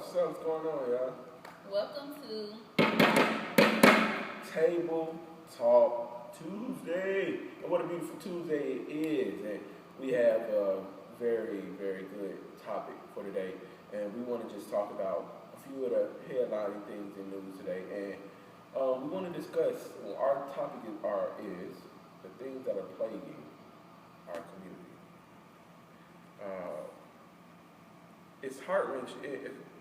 What's up? What's going on, y'all? Welcome to Table Talk Tuesday. And what a beautiful Tuesday it is. And we have a very, very good topic for today. And we want to just talk about a few of the headlining things in news today. And we want to discuss, our topic is the things that are plaguing our community. Uh, it's heart wrenching,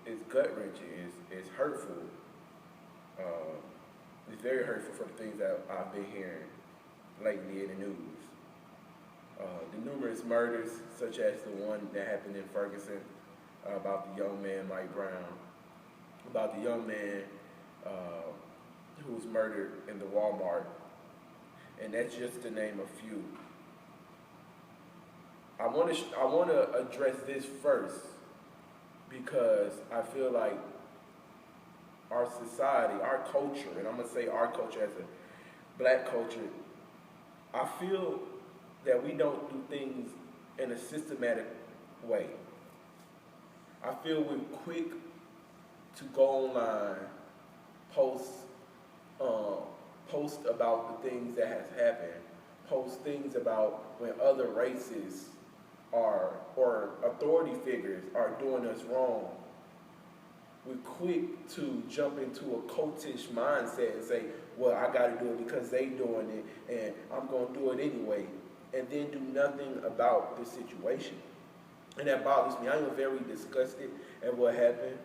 it's gut wrenching, it's hurtful. Uh, it's very hurtful for the things that I've been hearing lately in the news. The numerous murders, such as the one that happened in Ferguson, about the young man Mike Brown, about the young man who was murdered in the Walmart, and that's just to name a few. I want to address this first because I feel like our society, our culture, and I'm going to say our culture as a black culture, I feel that we don't do things in a systematic way. I feel we're quick to go online, post about the things that has happened, post things about when other races or authority figures are doing us wrong. We're quick to jump into a cultish mindset and say, well, I got to do it because they doing it, and I'm going to do it anyway, and then do nothing about the situation. And that bothers me. I am very disgusted at what happened.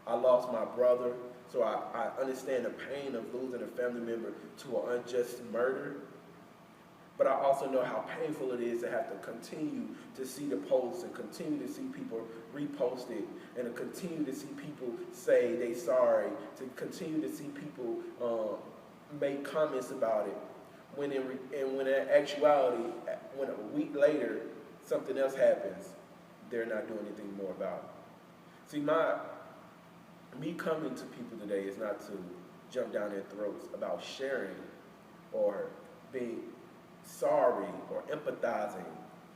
I lost my brother, so I understand the pain of losing a family member to an unjust murder. But I also know how painful it is to have to continue to see the posts and continue to see people repost it and to continue to see people say they sorry, to continue to see people make comments about it. When in actuality, when a week later something else happens, they're not doing anything more about it. See, me coming to people today is not to jump down their throats about sharing or being sorry or empathizing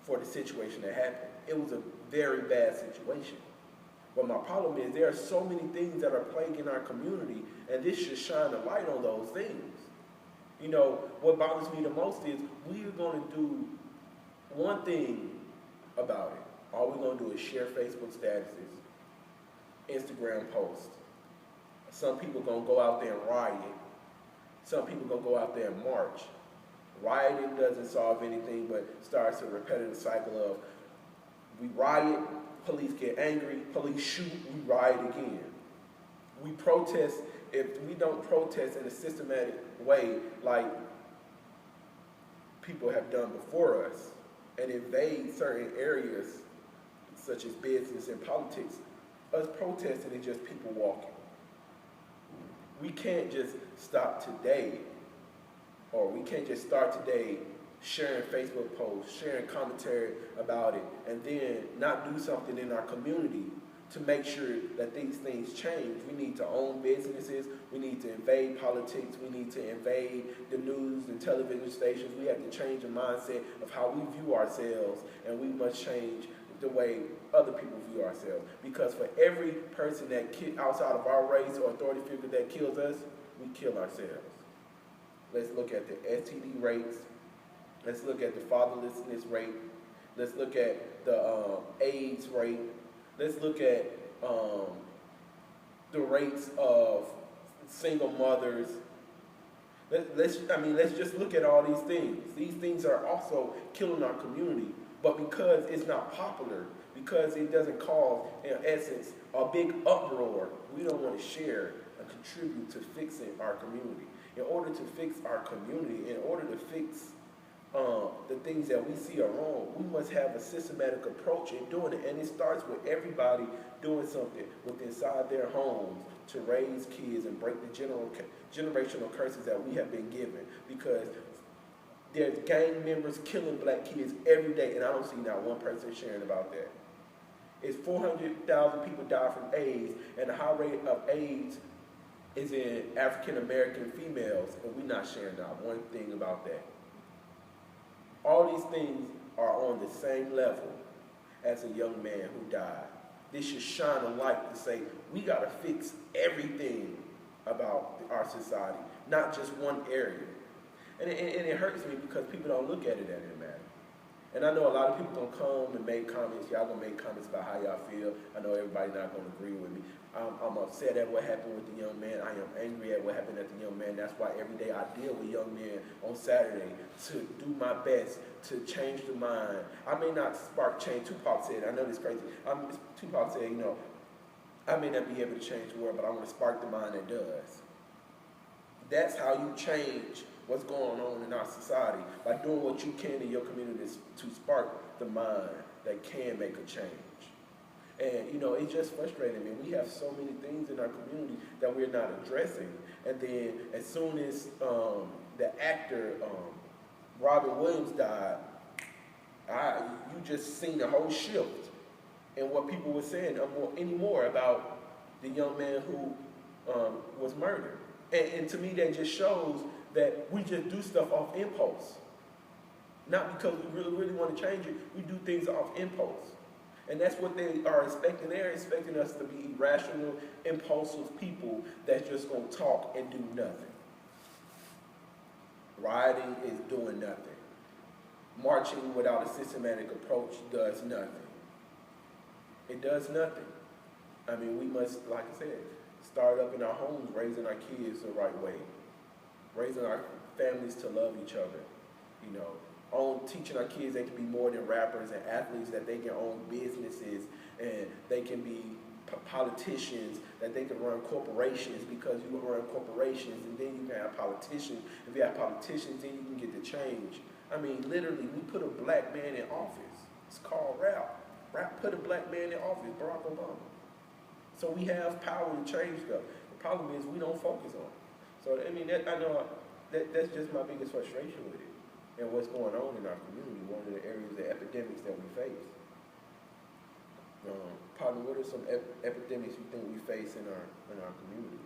for the situation that happened. It was a very bad situation. But my problem is there are so many things that are plaguing our community, and this should shine a light on those things. You know, what bothers me the most is we're going to do one thing about it. All we're going to do is share Facebook statuses, Instagram posts. Some people are going to go out there and riot. Some people are going to go out there and march. Rioting doesn't solve anything but starts a repetitive cycle of we riot, police get angry, police shoot, we riot again. We protest. If we don't protest in a systematic way like people have done before us and invade certain areas such as business and politics, us protesting is just people walking. We can't just stop today, or we can't just start today sharing Facebook posts, sharing commentary about it, and then not do something in our community to make sure that these things change. We need to own businesses. We need to invade politics. We need to invade the news and television stations. We have to change the mindset of how we view ourselves, and we must change the way other people view ourselves. Because for every person that outside of our race or authority figure that kills us, we kill ourselves. Let's look at the STD rates. Let's look at the fatherlessness rate. Let's look at the AIDS rate. Let's look at the rates of single mothers. Let's just look at all these things. These things are also killing our community. But because it's not popular, because it doesn't cause, in essence, a big uproar, we don't want to share and contribute to fixing our community. In order to fix our community, in order to fix the things that we see are wrong, we must have a systematic approach in doing it. And it starts with everybody doing something within inside their homes to raise kids and break the generational curses that we have been given. Because there's gang members killing black kids every day, and I don't see not one person sharing about that. It's 400,000 people die from AIDS, and the high rate of AIDS is in African American females, and we're not sharing not one thing about that. All these things are on the same level as a young man who died. this should shine a light to say we got to fix everything about our society, not just one area. And it hurts me because people don't look at it as a matter. And I know a lot of people gonna come and make comments. Y'all gonna make comments about how y'all feel. I know everybody not gonna agree with me. I'm upset at what happened with the young man. I am angry at what happened at the young man. That's why every day I deal with young men on Saturday to do my best to change the mind. I may not spark change. Tupac said, I know this crazy. Tupac said, I may not be able to change the world, but I want to spark the mind that does. That's how you change what's going on in our society, by doing what you can in your community to spark the mind that can make a change. And it's just frustrating. We have so many things in our community that we're not addressing. And then as soon as the actor Robin Williams died, you just seen a whole shift in what people were saying anymore about the young man who was murdered. And to me, that just shows that we just do stuff off impulse. Not because we really want to change it. We do things off impulse. And that's what they are expecting. They're expecting us to be irrational, impulsive people that's just going to talk and do nothing. Rioting is doing nothing. Marching without a systematic approach does nothing. It does nothing. We must, like I said, start up in our homes, raising our kids the right way. Raising our families to love each other, teaching our kids they can be more than rappers and athletes, that they can own businesses and they can be politicians, that they can run corporations, because you can run corporations and then you can have politicians. If you have politicians, then you can get the change. Literally, we put a black man in office. It's called rap. Rap put a black man in office, Barack Obama. So we have power to change stuff. The problem is we don't focus on it. So, I know that's just my biggest frustration with it and what's going on in our community, one of the areas, the epidemics that we face. Partner, what are some epidemics you think we face in our community?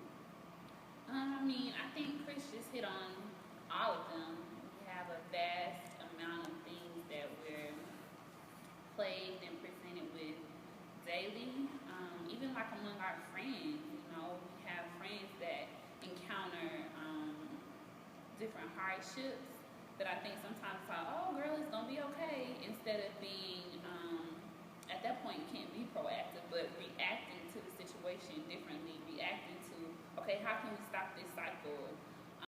I think Chris just hit on all of them. We have a vast amount of things that we're plagued and presented with daily, even like among our friends. We have friends that encounter different hardships that I think sometimes it's like, oh girl, it's gonna be okay, instead of being at that point you can't be proactive, but reacting to the situation differently, reacting to, okay, how can we stop this cycle?